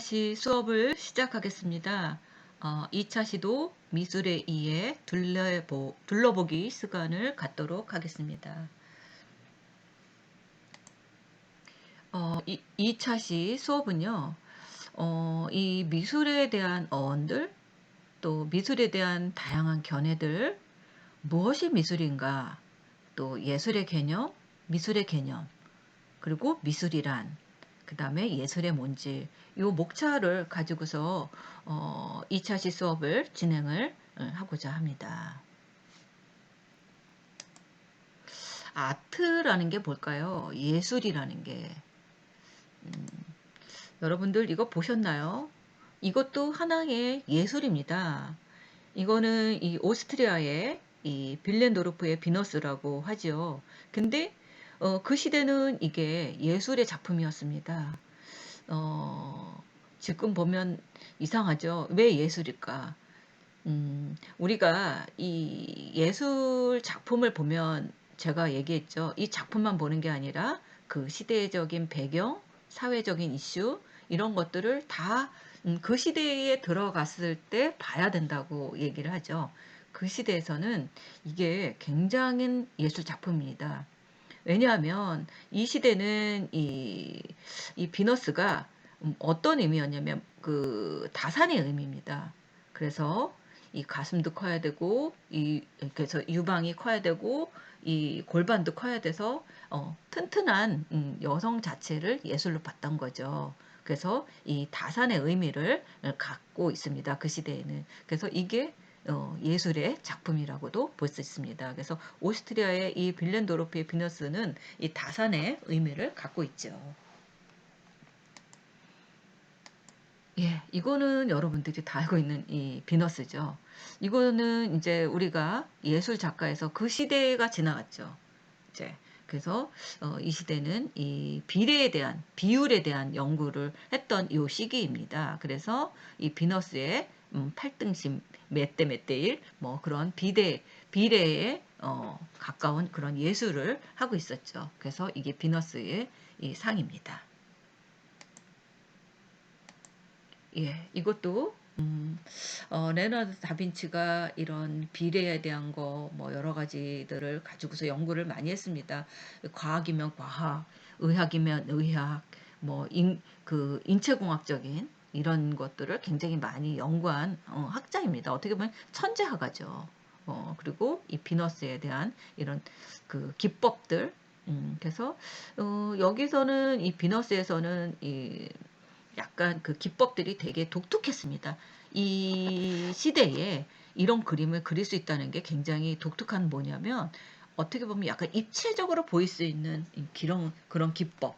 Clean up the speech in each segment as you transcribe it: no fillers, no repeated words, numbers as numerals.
2차 시 수업을 시작하겠습니다. 2차 시도 미술에 의해 둘러보기 시간을 갖도록 하겠습니다. 2차 시 수업은요, 이 미술에 대한 어원들, 또 미술에 대한 다양한 견해들, 무엇이 미술인가, 또 예술의 개념, 미술의 개념, 그리고 미술이란, 그 다음에 예술의 뭔지, 이 목차를 가지고서 2차 시 수업을 진행을 하고자 합니다. 아트라는 게 뭘까요? 예술이라는 게. 여러분들 이거 보셨나요? 이것도 하나의 예술입니다. 이거는 이 오스트리아의 이 빌렌도르프의 비너스라고 하지요. 근데 그 시대는 이게 예술의 작품이었습니다. 지금 보면 이상하죠. 왜 예술일까? 우리가 이 예술 작품을 보면 제가 얘기했죠. 이 작품만 보는 게 아니라 그 시대적인 배경, 사회적인 이슈, 이런 것들을 다 그 시대에 들어갔을 때 봐야 된다고 얘기를 하죠. 그 시대에서는 이게 굉장한 예술 작품입니다. 왜냐하면 이 시대는 이 비너스가 어떤 의미였냐면 그 다산의 의미입니다. 그래서 이 가슴도 커야 되고 그래서 유방이 커야 되고 이 골반도 커야 돼서 튼튼한 여성 자체를 예술로 봤던 거죠. 그래서 이 다산의 의미를 갖고 있습니다. 그 시대에는. 그래서 이게 예술의 작품이라고도 볼 수 있습니다. 그래서 오스트리아의 이 빌렌도르프의 비너스는 이 다산의 의미를 갖고 있죠. 예, 이거는 여러분들이 다 알고 있는 이 비너스죠. 이거는 이제 우리가 예술 작가에서 그 시대가 지나갔죠. 이제 그래서 이 시대는 이 비례에 대한 비율에 대한 연구를 했던 이 시기입니다. 그래서 이 비너스의 8등신 몇 대 몇 대 1 뭐 그런 비례에 가까운 그런 예술을 하고 있었죠. 그래서 이게 비너스의 이 상입니다. 예, 이것도 레오나르도 다빈치가 이런 비례에 대한 거 뭐 여러 가지들을 가지고서 연구를 많이 했습니다. 과학이면 과학, 의학이면 의학, 뭐 그 인체공학적인 이런 것들을 굉장히 많이 연구한 학자입니다. 어떻게 보면 천재학가죠. 그리고 이 비너스에 대한 이런 그 기법들, 그래서 여기서는 이 비너스에서는 이 약간 그 기법들이 되게 독특했습니다. 이 시대에 이런 그림을 그릴 수 있다는 게 굉장히 독특한 뭐냐면 어떻게 보면 약간 입체적으로 보일 수 있는 그런 기법.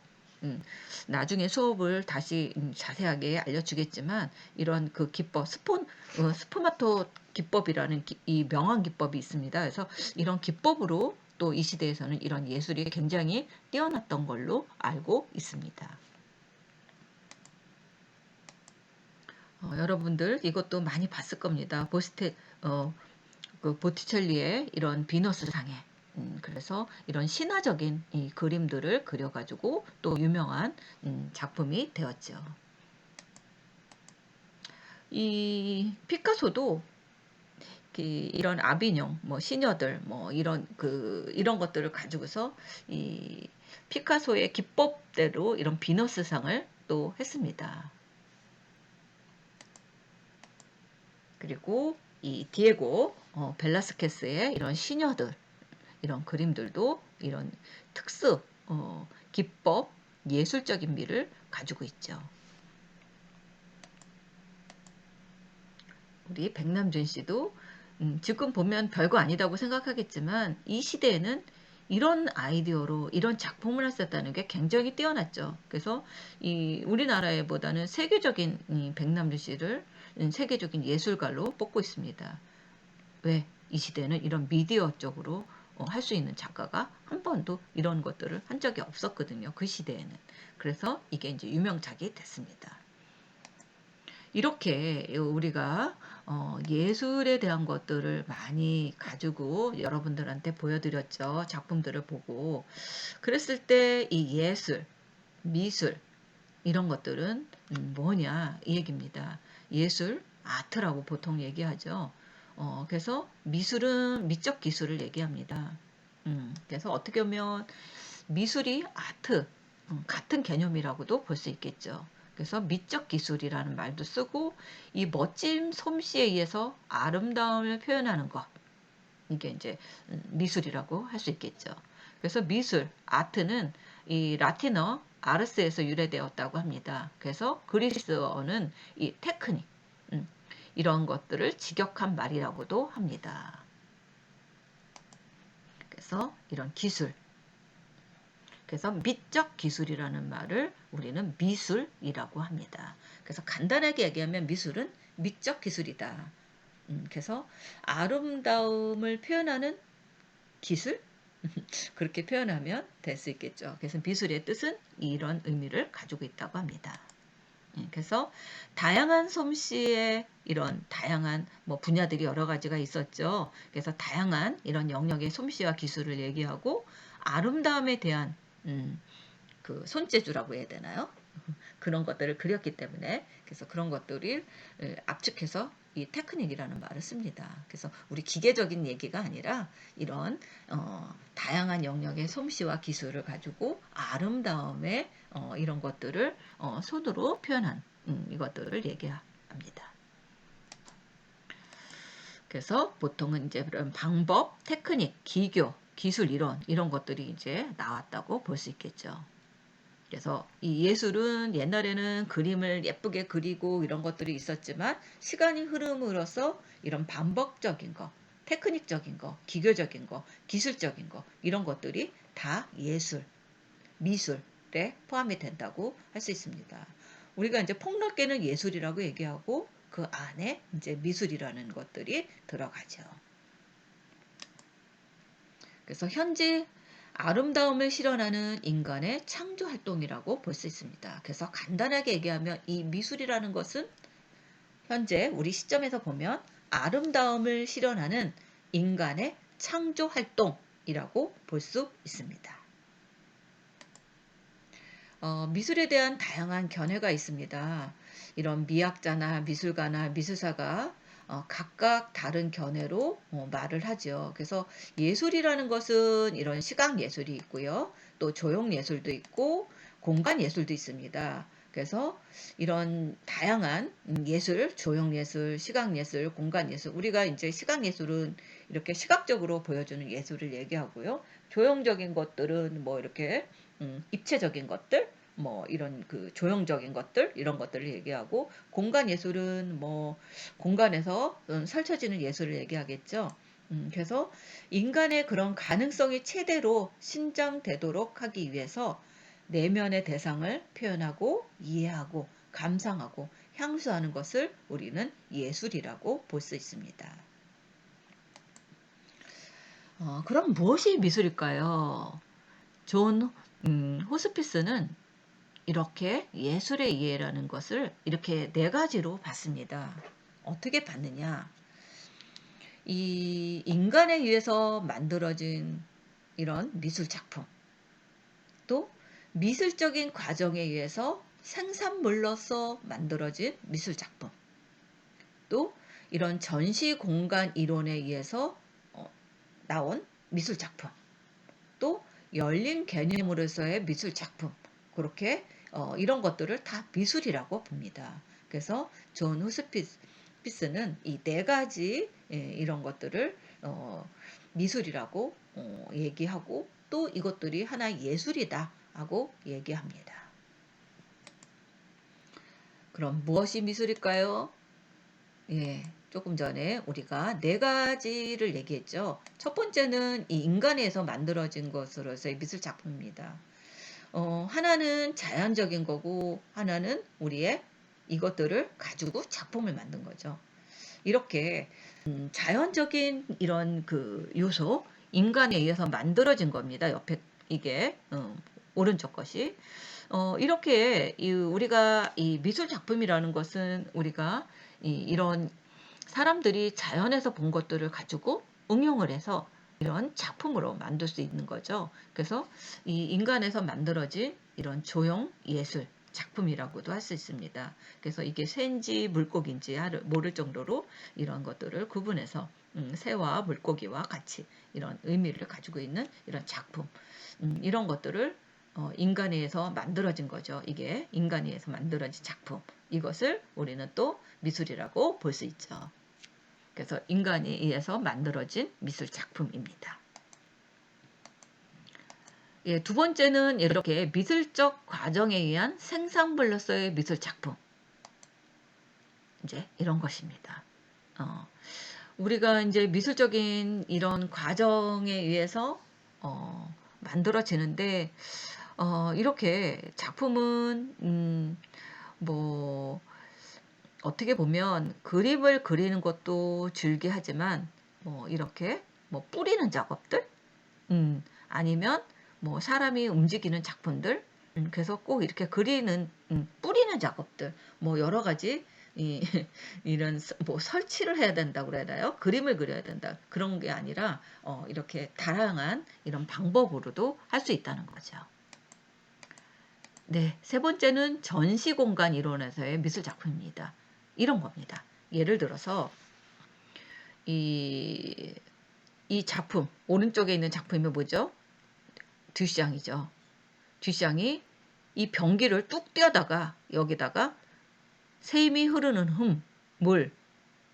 나중에 수업을 다시 자세하게 알려주겠지만 이런 그 기법 스포마토 기법이라는 이 명왕 기법이 있습니다. 그래서 이런 기법으로 또 이 시대에서는 이런 예술이 굉장히 뛰어났던 걸로 알고 있습니다. 여러분들 이것도 많이 봤을 겁니다. 그 보티첼리의 이런 비너스 상해. 그래서 이런 신화적인 이 그림들을 그려가지고 또 유명한 작품이 되었죠. 이 피카소도 이런 아비뇽, 뭐 시녀들, 뭐 이런 것들을 가지고서 이 피카소의 기법대로 이런 비너스상을 또 했습니다. 그리고 이 디에고 벨라스케스의 이런 시녀들 이런 그림들도 이런 특수 기법 예술적인 미를 가지고 있죠. 우리 백남준 씨도 지금 보면 별거 아니다고 생각하겠지만 이 시대에는 이런 아이디어로 이런 작품을 했었다는 게 굉장히 뛰어났죠. 그래서 이 우리나라보다는 세계적인 이 백남준 씨를 세계적인 예술가로 뽑고 있습니다. 왜? 이 시대는 이런 미디어 쪽으로 할 수 있는 작가가 한 번도 이런 것들을 한 적이 없었거든요. 그 시대에는. 그래서 이게 이제 유명작이 됐습니다. 이렇게 우리가 예술에 대한 것들을 많이 가지고 여러분들한테 보여드렸죠. 작품들을 보고. 그랬을 때 이 예술, 미술, 이런 것들은 뭐냐 이 얘기입니다. 예술, 아트라고 보통 얘기하죠. 그래서 미술은 미적 기술을 얘기합니다. 그래서 어떻게 보면 미술이 아트, 같은 개념이라고도 볼 수 있겠죠. 그래서 미적 기술이라는 말도 쓰고 이 멋진 솜씨에 의해서 아름다움을 표현하는 것, 이게 이제 미술이라고 할 수 있겠죠. 그래서 미술, 아트는 이 라틴어 아르스에서 유래되었다고 합니다. 그래서 그리스어는 이 테크닉, 이런 것들을 직역한 말이라고도 합니다. 그래서 이런 기술, 그래서 미적 기술이라는 말을 우리는 미술이라고 합니다. 그래서 간단하게 얘기하면 미술은 미적 기술이다. 그래서 아름다움을 표현하는 기술? 그렇게 표현하면 될 수 있겠죠. 그래서 미술의 뜻은 이런 의미를 가지고 있다고 합니다. 그래서 다양한 솜씨의 이런 다양한 뭐 분야들이 여러 가지가 있었죠. 그래서 다양한 이런 영역의 솜씨와 기술을 얘기하고 아름다움에 대한 그 손재주라고 해야 되나요? 그런 것들을 그렸기 때문에 그래서 그런 것들을 압축해서 이 테크닉이라는 말을 씁니다. 그래서 우리 기계적인 얘기가 아니라 이런 다양한 영역의 솜씨와 기술을 가지고 아름다움의 이런 것들을 손으로 표현한 이것들을 얘기합니다. 그래서 보통은 이제 그런 방법, 테크닉, 기교, 기술 이런 것들이 이제 나왔다고 볼 수 있겠죠. 그래서 이 예술은 옛날에는 그림을 예쁘게 그리고 이런 것들이 있었지만 시간이 흐름으로써 이런 반복적인 거, 테크닉적인 거, 기교적인 거, 기술적인 거 이런 것들이 다 예술, 미술에 포함이 된다고 할 수 있습니다. 우리가 이제 폭넓게는 예술이라고 얘기하고 그 안에 이제 미술이라는 것들이 들어가죠. 그래서 현재 아름다움을 실현하는 인간의 창조 활동이라고 볼 수 있습니다. 그래서 간단하게 얘기하면 이 미술이라는 것은 현재 우리 시점에서 보면 아름다움을 실현하는 인간의 창조 활동이라고 볼 수 있습니다. 미술에 대한 다양한 견해가 있습니다. 이런 미학자나 미술가나 미술사가 각각 다른 견해로 말을 하죠. 그래서 예술이라는 것은 이런 시각 예술이 있고요. 또 조형 예술도 있고 공간 예술도 있습니다. 그래서 이런 다양한 예술, 조형 예술, 시각 예술, 공간 예술. 우리가 이제 시각 예술은 이렇게 시각적으로 보여주는 예술을 얘기하고요. 조형적인 것들은 뭐 이렇게 입체적인 것들, 뭐 이런 그 조형적인 것들 이런 것들을 얘기하고 공간 예술은 뭐 공간에서 펼쳐지는 예술을 얘기하겠죠. 그래서 인간의 그런 가능성이 최대로 신장되도록 하기 위해서 내면의 대상을 표현하고 이해하고 감상하고 향수하는 것을 우리는 예술이라고 볼 수 있습니다. 그럼 무엇이 미술일까요? 존 호스피스는 이렇게 예술의 이해라는 것을 이렇게 네 가지로 봤습니다. 어떻게 봤느냐? 이 인간에 의해서 만들어진 이런 미술 작품, 또 미술적인 과정에 의해서 생산물로서 만들어진 미술 작품, 또 이런 전시 공간 이론에 의해서 나온 미술 작품, 또 열린 개념으로서의 미술 작품, 그렇게 이런 것들을 다 미술이라고 봅니다. 그래서 존 후스피스는 이 네 가지 이런 것들을 미술이라고 얘기하고 또 이것들이 하나의 예술이다 하고 얘기합니다. 그럼 무엇이 미술일까요? 예, 조금 전에 우리가 네 가지를 얘기했죠. 첫 번째는 이 인간에서 만들어진 것으로서의 미술 작품입니다. 하나는 자연적인 거고 하나는 우리의 이것들을 가지고 작품을 만든 거죠. 이렇게 자연적인 이런 그 요소, 인간에 의해서 만들어진 겁니다. 옆에 이게 오른쪽 것이 이렇게 우리가 이 미술 작품이라는 것은 우리가 이런 사람들이 자연에서 본 것들을 가지고 응용을 해서 이런 작품으로 만들 수 있는 거죠. 그래서 이 인간에서 만들어진 이런 조형 예술, 작품이라고도 할 수 있습니다. 그래서 이게 새인지 물고기인지 모를 정도로 이런 것들을 구분해서 새와 물고기와 같이 이런 의미를 가지고 있는 이런 작품, 이런 것들을 인간에 의해서 만들어진 거죠. 이게 인간에 의해서 만들어진 작품. 이것을 우리는 또 미술이라고 볼 수 있죠. 그래서 인간에 의해서 만들어진 미술 작품입니다. 예, 두 번째는 이렇게 미술적 과정에 의한 생산물로서의 미술 작품. 이제 이런 것입니다. 우리가 이제 미술적인 이런 과정에 의해서 만들어지는데, 이렇게 작품은 뭐 어떻게 보면 그림을 그리는 것도 즐겨하지만 뭐 이렇게 뭐 뿌리는 작업들, 아니면 뭐 사람이 움직이는 작품들, 그래서 꼭 이렇게 그리는 뿌리는 작업들, 뭐 여러 가지 이, 이런 뭐 설치를 해야 된다고 그래야 되나요? 그림을 그려야 된다. 그런 게 아니라 이렇게 다양한 이런 방법으로도 할 수 있다는 거죠. 네, 세 번째는 전시 공간 이론에서의 미술 작품입니다. 이런 겁니다. 예를 들어서 이, 이 작품, 오른쪽에 있는 작품이 뭐죠? 듀샹이죠. 듀샹이 이 변기를 뚝 떼다가 여기다가 샘이 흐르는 물,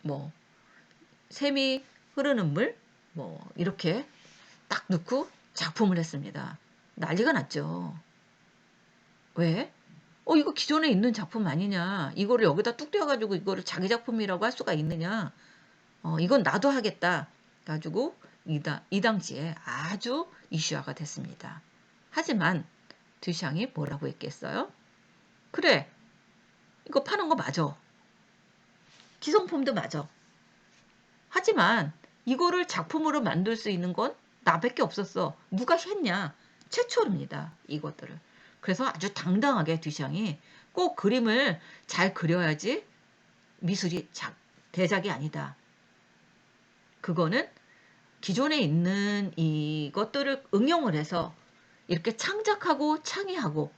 뭐 샘이 흐르는 물, 뭐 이렇게 딱 넣고 작품을 했습니다. 난리가 났죠. 왜? 이거 기존에 있는 작품 아니냐? 이거를 여기다 뚝 떼어가지고 이거를 자기 작품이라고 할 수가 있느냐? 이건 나도 하겠다. 가지고 이 당시에 아주 이슈화가 됐습니다. 하지만 듀샹이 뭐라고 했겠어요? 그래, 이거 파는 거 맞아. 기성품도 맞아. 하지만 이거를 작품으로 만들 수 있는 건 나밖에 없었어. 누가 했냐? 최초입니다. 이것들을. 그래서 아주 당당하게 듀샹이 꼭 그림을 잘 그려야지 미술이 대작이 아니다. 그거는 기존에 있는 이것들을 응용을 해서 이렇게 창작하고 창의하고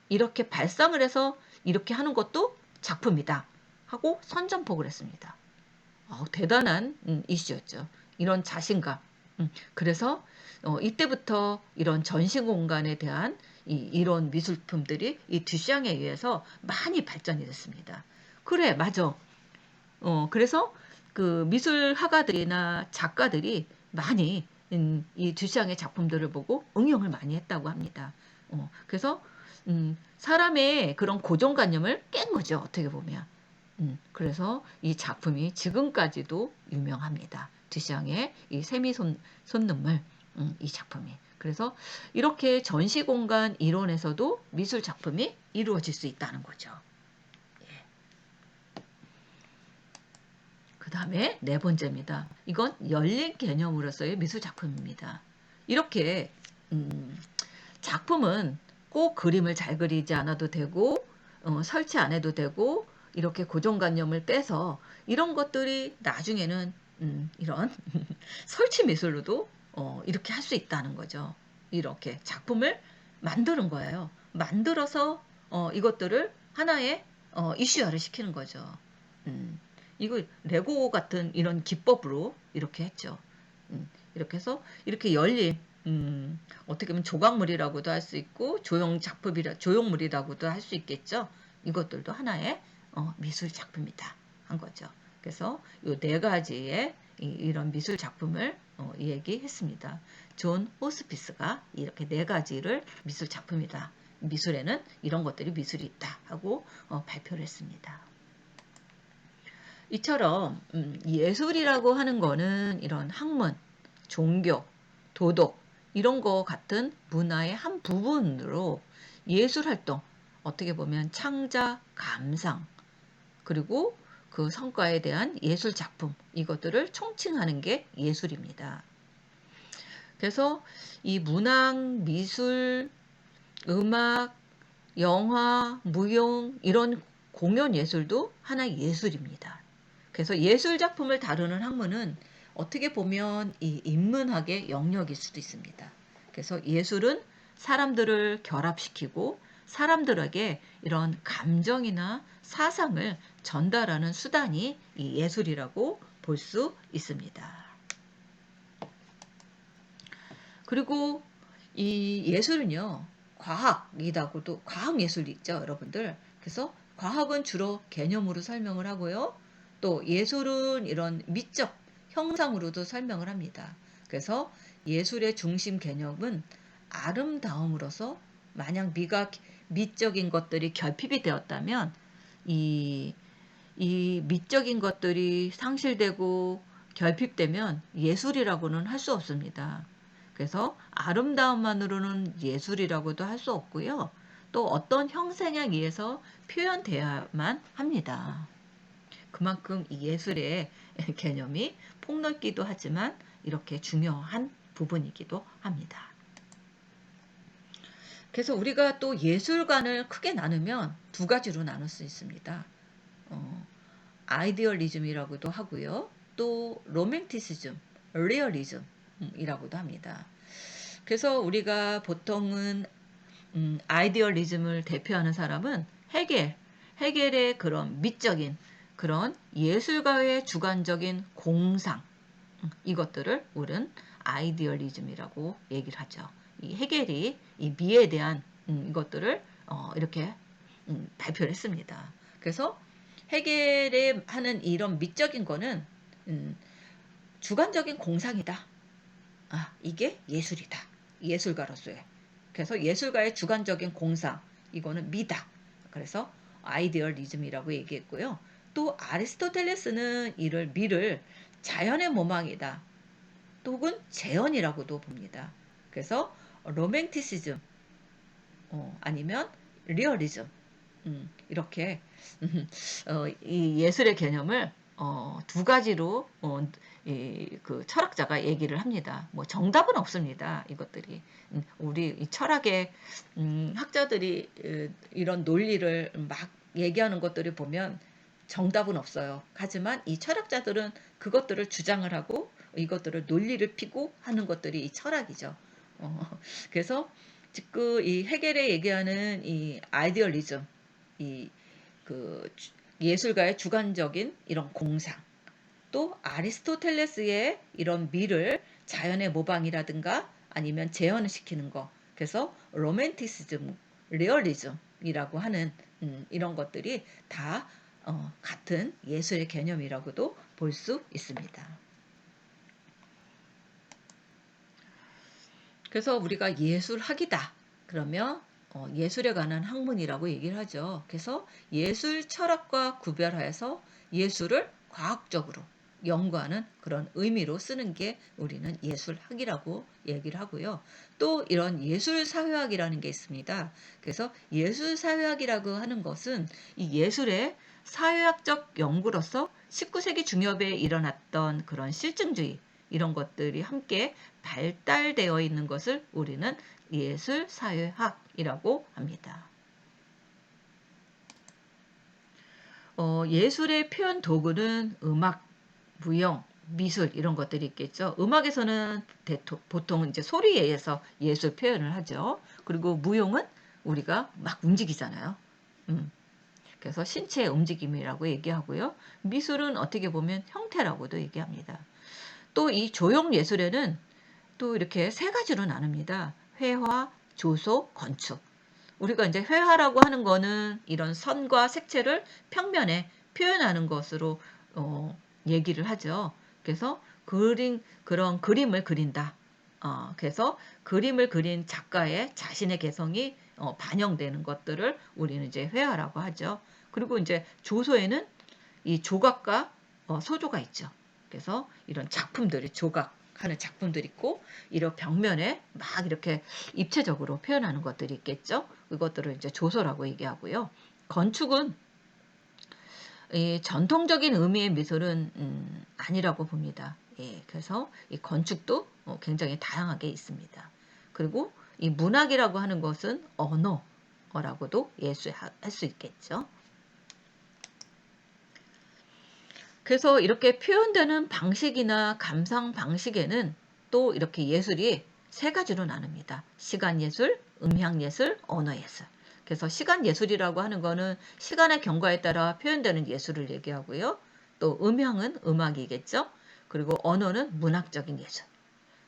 이렇게 발상을 해서 이렇게 하는 것도 작품이다 하고 선전포고를 했습니다. 대단한 이슈였죠. 이런 자신감. 그래서 이때부터 이런 전시 공간에 대한 이런 미술품들이 이 듀샹에 의해서 많이 발전이 됐습니다. 그래, 맞아. 그래서 그 미술화가들이나 작가들이 많이 이 듀샹의 작품들을 보고 응용을 많이 했다고 합니다. 그래서 사람의 그런 고정관념을 깬 거죠. 어떻게 보면. 그래서 이 작품이 지금까지도 유명합니다. 듀샹의 이 솜눈물, 이 작품이. 그래서 이렇게 전시공간 이론에서도 미술 작품이 이루어질 수 있다는 거죠. 그 다음에 네 번째입니다. 이건 열린 개념으로서의 미술 작품입니다. 이렇게 작품은 꼭 그림을 잘 그리지 않아도 되고 설치 안 해도 되고 이렇게 고정관념을 빼서 이런 것들이 나중에는 이런 설치 미술로도 이렇게 할 수 있다는 거죠. 이렇게 작품을 만드는 거예요. 만들어서 이것들을 하나의 이슈화를 시키는 거죠. 음, 이거 레고 같은 이런 기법으로 이렇게 했죠. 이렇게 해서 이렇게 열린 어떻게 보면 조각물이라고도 할 수 있고 조형물이라고도 할 수 있겠죠. 이것들도 하나의 미술 작품이다 한 거죠. 그래서 이 네 가지의 이런 미술 작품을 얘기했습니다. 존 호스피스가 이렇게 네 가지를 미술 작품이다. 미술에는 이런 것들이 미술이 있다 하고 발표를 했습니다. 이처럼 예술이라고 하는 거는 이런 학문, 종교, 도덕 이런 거 같은 문화의 한 부분으로 예술 활동, 어떻게 보면 창작, 감상, 그리고 그 성과에 대한 예술 작품 이것들을 총칭하는 게 예술입니다. 그래서 이 문학, 미술, 음악, 영화, 무용 이런 공연 예술도 하나의 예술입니다. 그래서 예술 작품을 다루는 학문은 어떻게 보면 이 인문학의 영역일 수도 있습니다. 그래서 예술은 사람들을 결합시키고 사람들에게 이런 감정이나 사상을 전달하는 수단이 이 예술이라고 볼 수 있습니다. 그리고 이 예술은요, 과학이라고도, 과학예술이 있죠, 여러분들. 그래서 과학은 주로 개념으로 설명을 하고요. 또 예술은 이런 미적 형상으로도 설명을 합니다. 그래서 예술의 중심 개념은 아름다움으로서, 만약 미적인 것들이 결핍이 되었다면 이, 이 미적인 것들이 상실되고 결핍되면 예술이라고는 할 수 없습니다. 그래서 아름다움만으로는 예술이라고도 할 수 없고요. 또 어떤 형상에 의해서 표현되어야만 합니다. 그만큼 이 예술의 개념이 폭넓기도 하지만 이렇게 중요한 부분이기도 합니다. 그래서 우리가 또 예술관을 크게 나누면 두 가지로 나눌 수 있습니다. 아이디얼리즘이라고도 하고요. 또 로맨티시즘, 리얼리즘이라고도 합니다. 그래서 우리가 보통은 아이디얼리즘을 대표하는 사람은 헤겔의 그런 미적인 그런 예술가의 주관적인 공상, 이것들을 우리는 아이디얼리즘이라고 얘기를 하죠. 이 헤겔이 이 미에 대한 이것들을 이렇게 발표를 했습니다. 그래서 헤겔의 하는 이런 미적인 거는 주관적인 공상이다. 이게 예술이다. 예술가로서의. 그래서 예술가의 주관적인 공상, 이거는 미다. 그래서 아이디얼리즘이라고 얘기했고요. 또 아리스토텔레스는 이를 미를 자연의 모망이다. 혹은 재현이라고도 봅니다. 그래서 로맨티시즘, 아니면 리얼리즘, 이렇게 이 예술의 개념을 두 가지로 그 철학자가 얘기를 합니다. 뭐 정답은 없습니다. 이것들이 우리 이 철학의 학자들이 이런 논리를 막 얘기하는 것들을 보면 정답은 없어요. 하지만 이 철학자들은 그것들을 주장을 하고 이것들을 논리를 피고 하는 것들이 이 철학이죠. 그래서 지금 이 헤겔의 얘기하는 이 아이디얼리즘, 이 그 예술가의 주관적인 이런 공상, 또 아리스토텔레스의 이런 미를 자연의 모방이라든가 아니면 재현을 시키는 거. 그래서 로맨티시즘, 리얼리즘이라고 하는 이런 것들이 다 같은 예술의 개념이라고도 볼 수 있습니다. 그래서 우리가 예술학이다. 그러면 예술에 관한 학문이라고 얘기를 하죠. 그래서 예술 철학과 구별하여서 예술을 과학적으로 연구하는 그런 의미로 쓰는 게 우리는 예술학이라고 얘기를 하고요. 또 이런 예술사회학이라는 게 있습니다. 그래서 예술사회학이라고 하는 것은 이 예술의 사회학적 연구로서 19세기 중엽에 일어났던 그런 실증주의, 이런 것들이 함께 발달되어 있는 것을 우리는 예술사회학이라고 합니다. 예술의 표현 도구는 음악, 무용, 미술 이런 것들이 있겠죠. 음악에서는 보통 이제 소리에 의해서 예술 표현을 하죠. 그리고 무용은 우리가 막 움직이잖아요. 그래서 신체의 움직임이라고 얘기하고요. 미술은 어떻게 보면 형태라고도 얘기합니다. 또 이 조형 예술에는 또 이렇게 세 가지로 나눕니다. 회화, 조소, 건축. 우리가 이제 회화라고 하는 거는 이런 선과 색채를 평면에 표현하는 것으로 얘기를 하죠. 그래서 그런 그림을 그린다. 그래서 그림을 그린 작가의 자신의 개성이 반영되는 것들을 우리는 이제 회화라고 하죠. 그리고 이제 조소에는 이 조각과 소조가 있죠. 그래서 이런 작품들이 조각하는 작품들이 있고 이런 벽면에 막 이렇게 입체적으로 표현하는 것들이 있겠죠. 이것들을 이제 조소라고 얘기하고요. 건축은 이 전통적인 의미의 미술은 아니라고 봅니다. 예, 그래서 이 건축도 굉장히 다양하게 있습니다. 그리고 이 문학이라고 하는 것은 언어라고도 예술할 수 있겠죠. 그래서 이렇게 표현되는 방식이나 감상 방식에는 또 이렇게 예술이 세 가지로 나눕니다. 시간 예술, 음향 예술, 언어 예술. 그래서 시간 예술이라고 하는 거는 시간의 경과에 따라 표현되는 예술을 얘기하고요. 또 음향은 음악이겠죠. 그리고 언어는 문학적인 예술.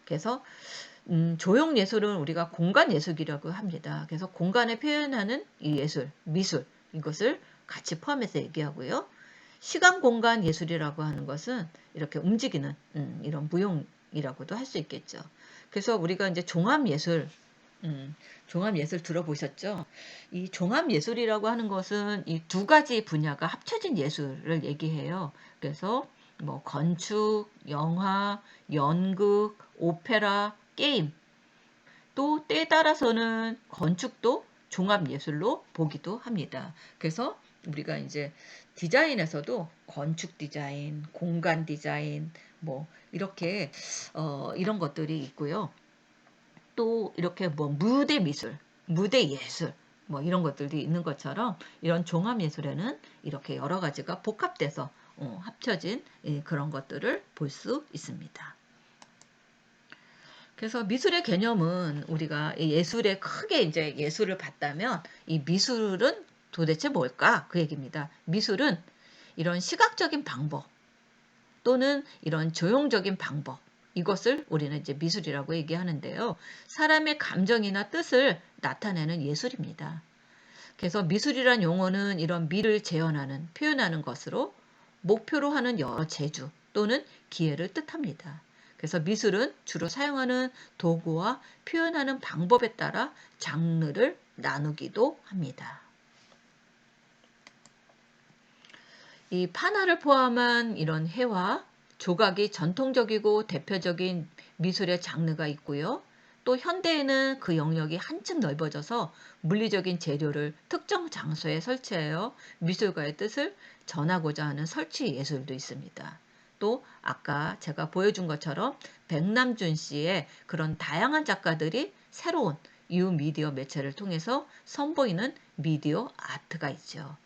그래서 조형 예술은 우리가 공간 예술이라고 합니다. 그래서 공간에 표현하는 이 예술, 미술 이것을 같이 포함해서 얘기하고요. 시간 공간 예술이라고 하는 것은 이렇게 움직이는 이런 무용이라고도 할 수 있겠죠. 그래서 우리가 이제 종합 예술 종합 예술 들어보셨죠? 이 종합 예술이라고 하는 것은 이 두 가지 분야가 합쳐진 예술을 얘기해요. 그래서 뭐 건축, 영화, 연극, 오페라, 게임, 또 때에 따라서는 건축도 종합 예술로 보기도 합니다. 그래서 우리가 이제 디자인에서도 건축 디자인, 공간 디자인, 뭐 이렇게 이런 것들이 있고요. 또 이렇게 뭐 무대 미술, 무대 예술 뭐 이런 것들이 있는 것처럼 이런 종합 예술에는 이렇게 여러 가지가 복합돼서 합쳐진 그런 것들을 볼 수 있습니다. 그래서 미술의 개념은 우리가 예술에 크게 이제 예술을 봤다면 이 미술은 도대체 뭘까? 그 얘기입니다. 미술은 이런 시각적인 방법 또는 이런 조형적인 방법 이것을 우리는 이제 미술이라고 얘기하는데요. 사람의 감정이나 뜻을 나타내는 예술입니다. 그래서 미술이란 용어는 이런 미를 재현하는, 표현하는 것으로 목표로 하는 여러 재주 또는 기회를 뜻합니다. 그래서 미술은 주로 사용하는 도구와 표현하는 방법에 따라 장르를 나누기도 합니다. 이 판화를 포함한 이런 회화, 조각이 전통적이고 대표적인 미술의 장르가 있고요. 또 현대에는 그 영역이 한층 넓어져서 물리적인 재료를 특정 장소에 설치하여 미술가의 뜻을 전하고자 하는 설치 예술도 있습니다. 또 아까 제가 보여준 것처럼 백남준 씨의 그런 다양한 작가들이 새로운 뉴미디어 매체를 통해서 선보이는 미디어 아트가 있죠.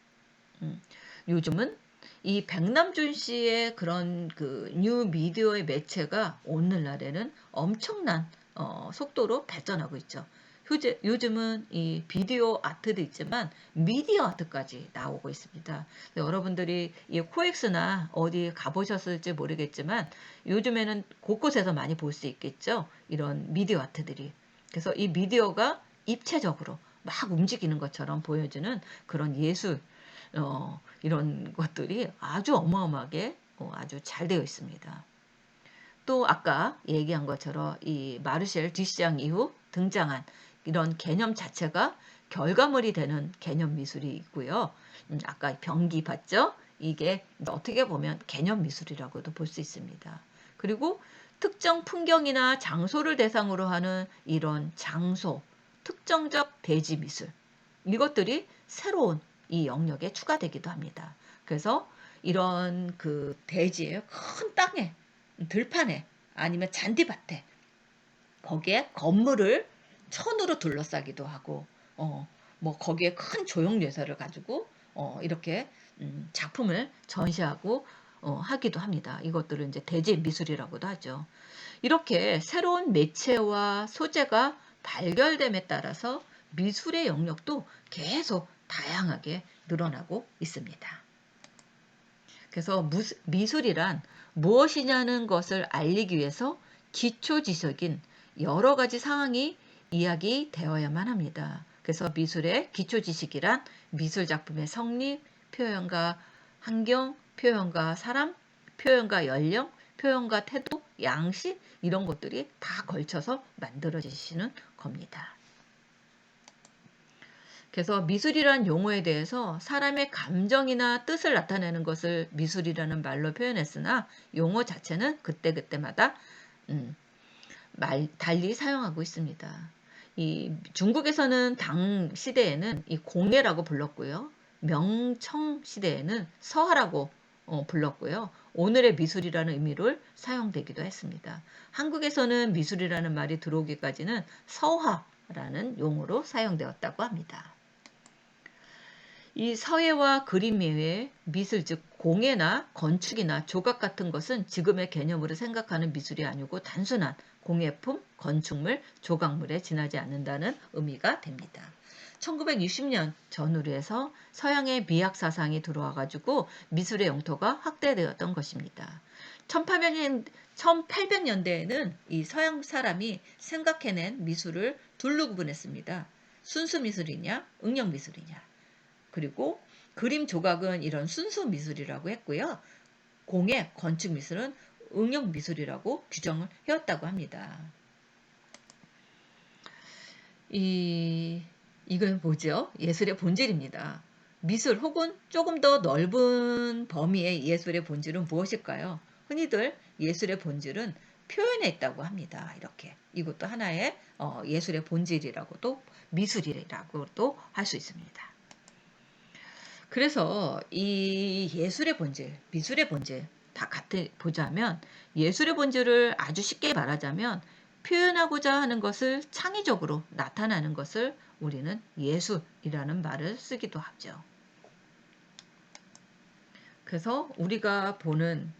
요즘은 이 백남준 씨의 그런 그 뉴미디어의 매체가 오늘날에는 엄청난 속도로 발전하고 있죠. 요즘은 이 비디오 아트도 있지만 미디어 아트까지 나오고 있습니다. 여러분들이 이 코엑스나 어디 가보셨을지 모르겠지만 요즘에는 곳곳에서 많이 볼 수 있겠죠. 이런 미디어 아트들이. 그래서 이 미디어가 입체적으로 막 움직이는 것처럼 보여주는 그런 예술 이런 것들이 아주 어마어마하게 아주 잘 되어 있습니다. 또 아까 얘기한 것처럼 이 마르셀 듀샹 이후 등장한 이런 개념 자체가 결과물이 되는 개념 미술이 있고요. 아까 병기 봤죠? 이게 어떻게 보면 개념 미술이라고도 볼 수 있습니다. 그리고 특정 풍경이나 장소를 대상으로 하는 이런 장소, 특정적 대지 미술 이것들이 새로운 이 영역에 추가되기도 합니다. 그래서 이런 그 대지에 큰 땅에 들판에 아니면 잔디밭에 거기에 건물을 천으로 둘러싸기도 하고 뭐 거기에 큰 조형 예술을 가지고 이렇게 작품을 전시하고 하기도 합니다. 이것들을 이제 대지 미술이라고도 하죠. 이렇게 새로운 매체와 소재가 발견됨에 따라서 미술의 영역도 계속 다양하게 늘어나고 있습니다. 그래서 미술이란 무엇이냐는 것을 알리기 위해서 기초 지식인 여러 가지 상황이 이야기되어야만 합니다. 그래서 미술의 기초 지식이란 미술 작품의 성립, 표현과 환경, 표현과 사람, 표현과 연령, 표현과 태도, 양식 이런 것들이 다 걸쳐서 만들어지시는 겁니다. 그래서 미술이란 용어에 대해서 사람의 감정이나 뜻을 나타내는 것을 미술이라는 말로 표현했으나 용어 자체는 그때그때마다 달리 사용하고 있습니다. 이 중국에서는 당 시대에는 이 공예라고 불렀고요. 명청 시대에는 서화라고 불렀고요. 오늘의 미술이라는 의미를 사용되기도 했습니다. 한국에서는 미술이라는 말이 들어오기까지는 서화라는 용어로 사용되었다고 합니다. 이 서예와 그림 외에 미술 즉 공예나 건축이나 조각 같은 것은 지금의 개념으로 생각하는 미술이 아니고 단순한 공예품, 건축물, 조각물에 지나지 않는다는 의미가 됩니다. 1960년 전후로 해서 서양의 미학 사상이 들어와 가지고 미술의 영토가 확대되었던 것입니다. 1800년대에는 이 서양 사람이 생각해낸 미술을 둘로 구분했습니다. 순수 미술이냐, 응용 미술이냐. 그리고 그림 조각은 이런 순수 미술이라고 했고요. 공예, 건축 미술은 응용 미술이라고 규정을 해왔다고 합니다. 이건 뭐죠? 예술의 본질입니다. 미술 혹은 조금 더 넓은 범위의 예술의 본질은 무엇일까요? 흔히들 예술의 본질은 표현에 있다고 합니다. 이렇게 이것도 하나의 예술의 본질이라고도 미술이라고도 할 수 있습니다. 그래서 이 예술의 본질, 미술의 본질 다 같이 보자면 예술의 본질을 아주 쉽게 말하자면 표현하고자 하는 것을 창의적으로 나타나는 것을 우리는 예술이라는 말을 쓰기도 하죠. 그래서 우리가 보는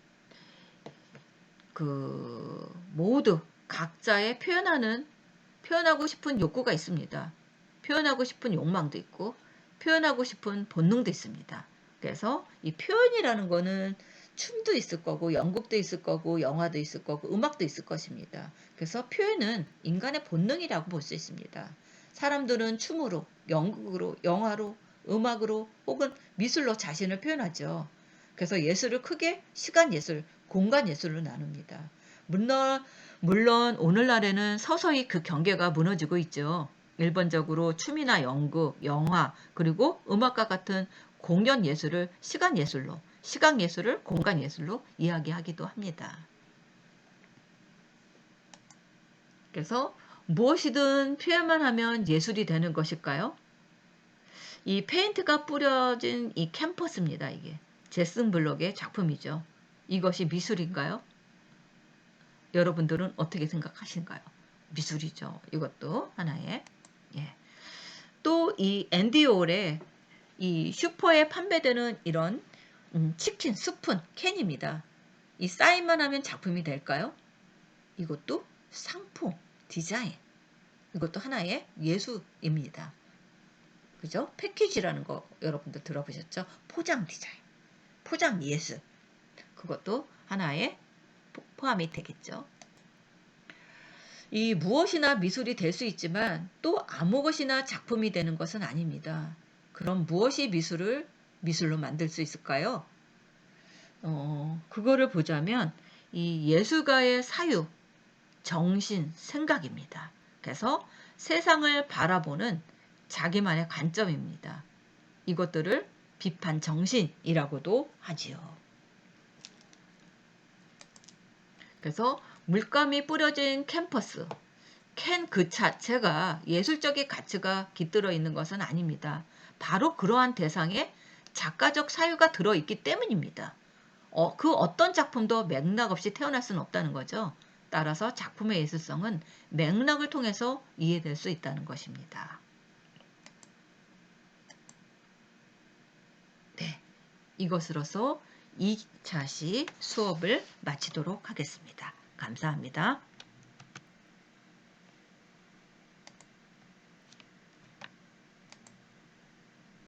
모두 각자의 표현하고 싶은 욕구가 있습니다. 표현하고 싶은 욕망도 있고 표현하고 싶은 본능도 있습니다. 그래서 이 표현이라는 거는 춤도 있을 거고 연극도 있을 거고 영화도 있을 거고 음악도 있을 것입니다. 그래서 표현은 인간의 본능이라고 볼 수 있습니다. 사람들은 춤으로, 연극으로, 영화로, 음악으로 혹은 미술로 자신을 표현하죠. 그래서 예술을 크게 시간 예술, 공간 예술로 나눕니다. 물론 오늘날에는 서서히 그 경계가 무너지고 있죠. 일반적으로 춤이나 연극, 영화, 그리고 음악과 같은 공연 예술을 시간 예술로, 시각 예술을 공간 예술로 이야기하기도 합니다. 그래서 무엇이든 표현만 하면 예술이 되는 것일까요? 이 페인트가 뿌려진 이 캔버스입니다. 이게 제슨 블럭의 작품이죠. 이것이 미술인가요? 여러분들은 어떻게 생각하신가요? 미술이죠. 이것도 하나의. 예. 또 이 앤디 오홀의 이 슈퍼에 판매되는 이런 치킨, 스푼, 캔입니다. 이 사인만 하면 작품이 될까요? 이것도 상품, 디자인. 이것도 하나의 예술입니다. 그죠? 패키지라는 거 여러분들 들어보셨죠? 포장 디자인, 포장 예술. 그것도 하나의 포함이 되겠죠. 이 무엇이나 미술이 될 수 있지만 또 아무 것이나 작품이 되는 것은 아닙니다. 그럼 무엇이 미술로 만들 수 있을까요? 그거를 보자면 이 예술가의 사유, 정신, 생각입니다. 그래서 세상을 바라보는 자기만의 관점입니다. 이것들을 비판 정신이라고도 하지요. 그래서 물감이 뿌려진 캔버스, 캔 그 자체가 예술적인 가치가 깃들어 있는 것은 아닙니다. 바로 그러한 대상에 작가적 사유가 들어있기 때문입니다. 그 어떤 작품도 맥락 없이 태어날 수는 없다는 거죠. 따라서 작품의 예술성은 맥락을 통해서 이해될 수 있다는 것입니다. 네, 이것으로서 2차시 수업을 마치도록 하겠습니다. 감사합니다.